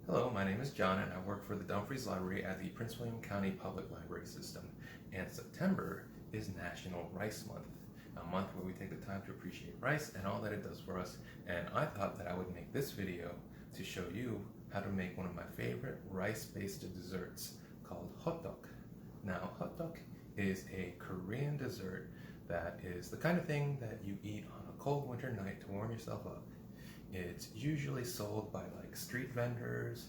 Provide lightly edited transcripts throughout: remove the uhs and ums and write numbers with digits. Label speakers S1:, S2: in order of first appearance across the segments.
S1: Hello, my name is John and I work for the Dumfries Library at the Prince William County Public Library System. And September is National Rice Month, a month where we take the time to appreciate rice and all that it does for us. And I thought that I would make this video to show you how to make one of my favorite rice-based desserts called Hotteok. Now, Hotteok is a Korean dessert that is the kind of thing that you eat on a cold winter night to warm yourself up. It's usually sold by like street vendors,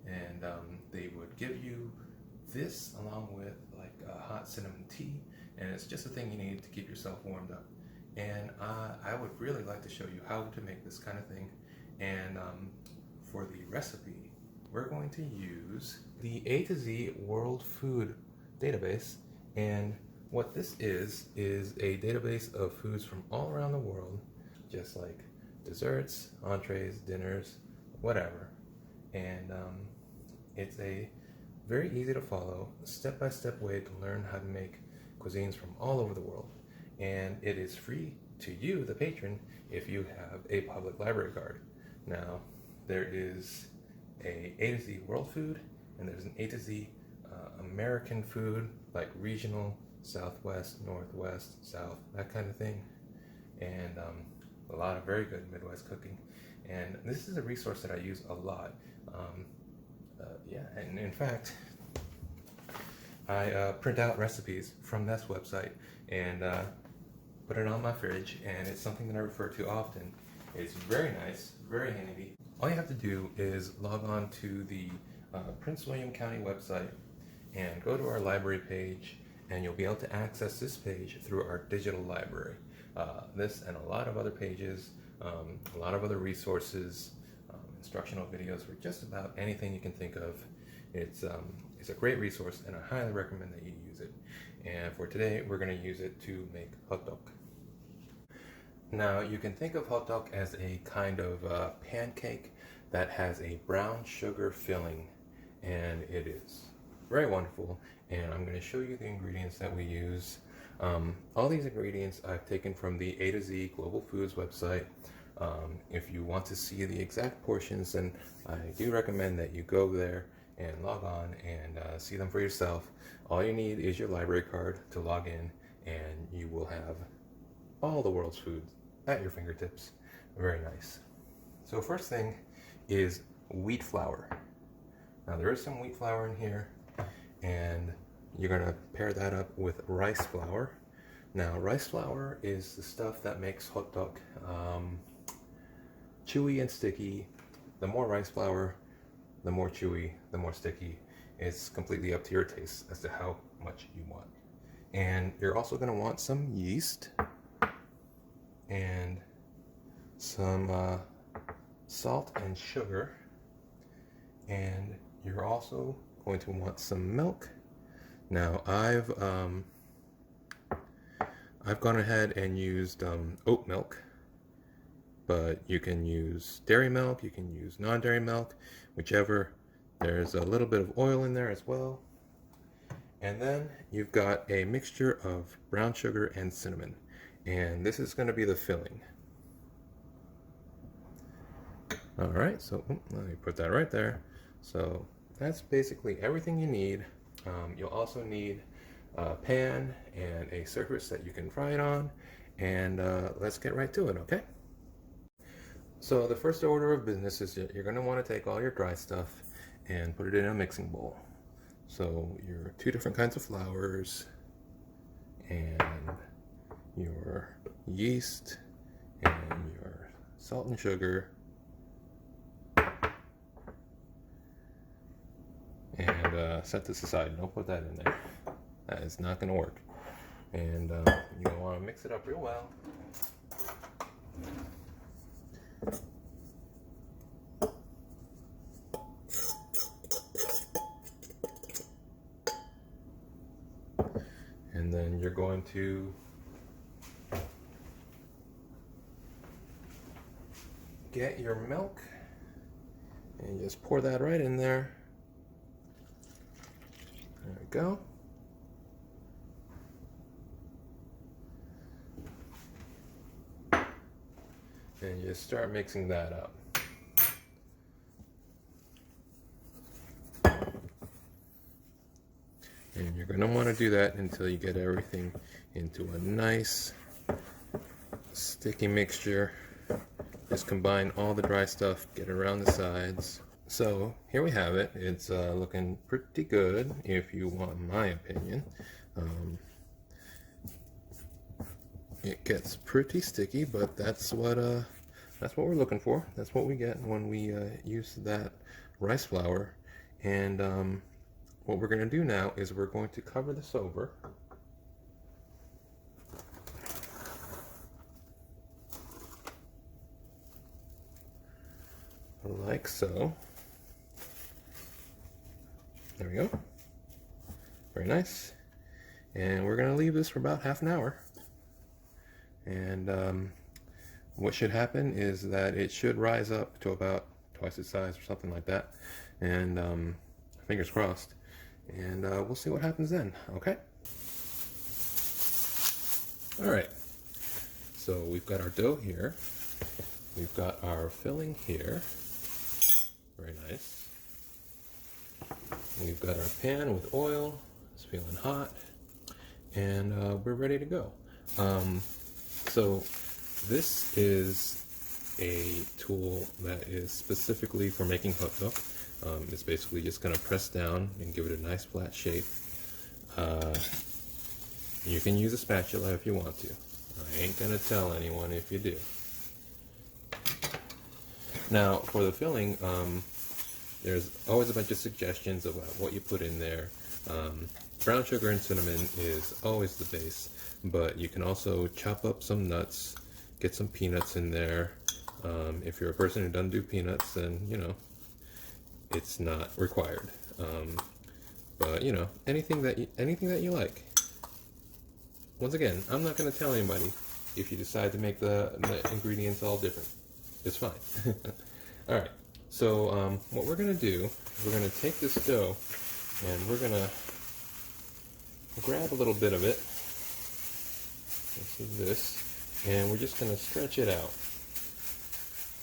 S1: and they would give you this along with like a hot cinnamon tea, and it's just a thing you need to keep yourself warmed up. And I would really like to show you how to make this kind of thing. And for the recipe, we're going to use the A to Z World Food Database. And what this is a database of foods from all around the world, just like desserts, entrees, dinners, whatever. And it's a very easy to follow, step-by-step way to learn how to make cuisines from all over the world. And it is free to you, the patron, if you have a public library card. Now, there is a to Z world food, and there's an A to Z American food, like regional, Southwest, Northwest, South, that kind of thing. And a lot of very good Midwest cooking, and this is a resource that I use a lot. And in fact, I print out recipes from this website and put it on my fridge, and it's something that I refer to often. It's very nice, very handy. All you have to do is log on to the Prince William County website and go to our library page, and you'll be able to access this page through our digital library. This and a lot of other pages, a lot of other resources, instructional videos for just about anything you can think of. It's a great resource, and I highly recommend that you use it. And for today, we're going to use it to make hotteok. Now, you can think of hotteok as a kind of pancake that has a brown sugar filling, and it is very wonderful. And I'm going to show you the ingredients that we use. All these ingredients I've taken from the A to Z Global Foods website. If you want to see the exact portions, then I do recommend that you go there and log on and see them for yourself. All you need is your library card to log in, and you will have all the world's foods at your fingertips. Very nice. So first thing is wheat flour. Now there is some wheat flour in here, and you're going to pair that up with rice flour. Now, rice flour is the stuff that makes hotteok chewy and sticky. The more rice flour, the more chewy, the more sticky. It's completely up to your taste as to how much you want. And you're also going to want some yeast and some salt and sugar. And you're also going to want some milk. Now, I've gone ahead and used oat milk, but you can use dairy milk, you can use non-dairy milk, whichever. There's a little bit of oil in there as well. And then you've got a mixture of brown sugar and cinnamon, and this is going to be the filling. All right, so let me put that right there. So that's basically everything you need. You'll also need a pan and a surface that you can fry it on, and let's get right to it, okay? So the first order of business is you're going to want to take all your dry stuff and put it in a mixing bowl. So your 2 different kinds of flours and your yeast and your salt and sugar, and set this aside. Don't put that in there. That is not going to work. And you want to mix it up real well. And then you're going to get your milk and just pour that right in there. There we go. And just start mixing that up. And you're going to want to do that until you get everything into a nice sticky mixture. Just combine all the dry stuff, get it around the sides. So here we have it. It's looking pretty good, if you want my opinion. It gets pretty sticky, but that's what we're looking for. That's what we get when we use that rice flour. And what we're going to do now is we're going to cover this over. Like so. There we go. Very nice. And we're going to leave this for about half an hour. And what should happen is that it should rise up to about twice its size or something like that. And fingers crossed. And we'll see what happens then, okay? Alright, so we've got our dough here. We've got our filling here. Very nice. We've got our pan with oil. It's feeling hot. And we're ready to go. So this is a tool that is specifically for making hotteok. It's basically just going to press down and give it a nice flat shape. You can use a spatula if you want to. I ain't going to tell anyone if you do. Now for the filling, there's always a bunch of suggestions about what you put in there. Brown sugar and cinnamon is always the base, but you can also chop up some nuts, get some peanuts in there. If you're a person who doesn't do peanuts, then, you know, it's not required. But, you know, anything that you like. Once again, I'm not going to tell anybody if you decide to make the ingredients all different. It's fine. Alright, so what we're going to do, we're going to take this dough and we're going to grab a little bit of it. This is this. And we're just going to stretch it out.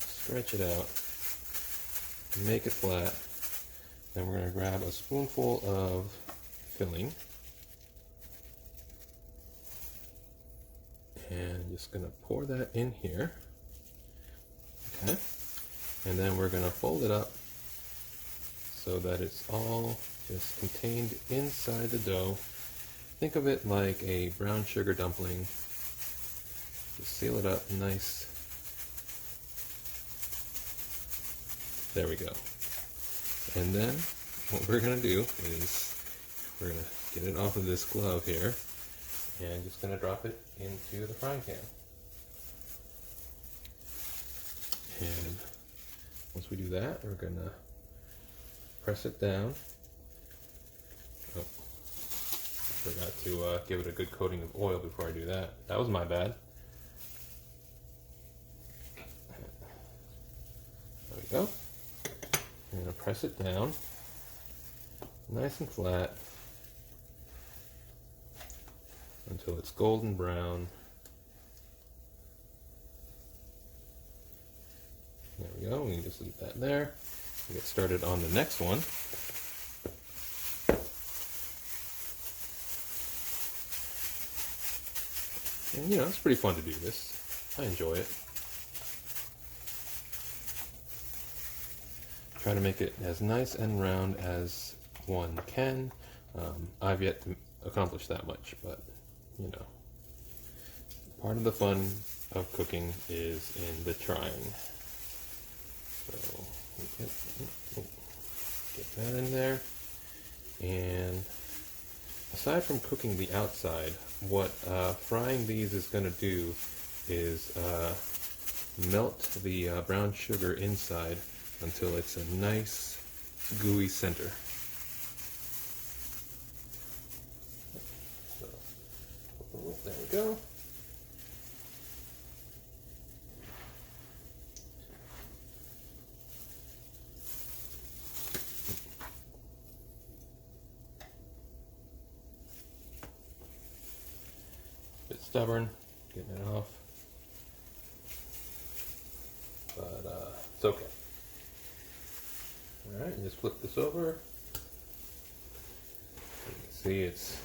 S1: Stretch it out. Make it flat. Then we're going to grab a spoonful of filling. And just going to pour that in here. Okay. And then we're going to fold it up so that it's all just contained inside the dough. Think of it like a brown sugar dumpling. Just seal it up nice. There we go. And then what we're going to do is we're going to get it off of this glove here and just going to drop it into the frying pan. And once we do that, we're going to press it down. Oh, forgot to give it a good coating of oil before I do that. That was my bad. There we go. I'm going to press it down, nice and flat, until it's golden brown. There we go. We can just leave that there. We'll get started on the next one. And, you know, it's pretty fun to do this. I enjoy it. Try to make it as nice and round as one can. I've yet to accomplish that much, but, you know, part of the fun of cooking is in the trying. So, get that in there. And aside from cooking the outside, what frying these is going to do is melt the brown sugar inside until it's a nice gooey center. So, there we go. Bit stubborn, getting it off, but it's okay. Alright, and just flip this over. You can see, it's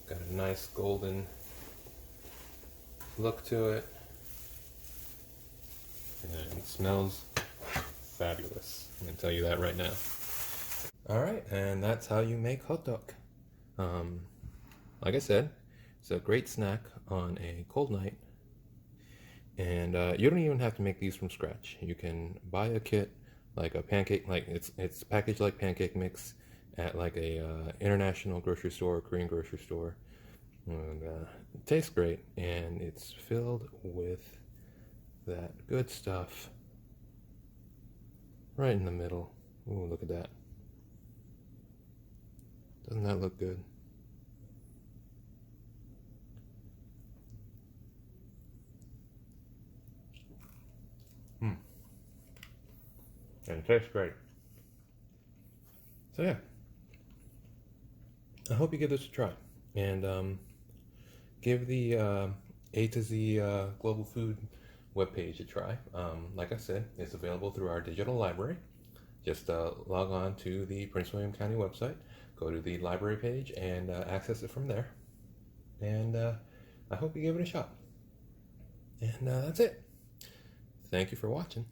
S1: got a nice golden look to it, and it smells fabulous. I'm gonna tell you that right now. All right, and that's how you make hotteok. Like I said, it's a great snack on a cold night, and you don't even have to make these from scratch. You can buy a kit, like a pancake, like it's packaged like pancake mix at like a international grocery store, Korean grocery store. And it tastes great, and it's filled with that good stuff right in the middle. Ooh, look at that. Doesn't that look good? And it tastes great. So yeah, I hope you give this a try, and give the A to Z Global Food webpage a try. Like I said, it's available through our digital library. Just log on to the Prince William County website, go to the library page, and access it from there. And I hope you give it a shot. And that's it. Thank you for watching.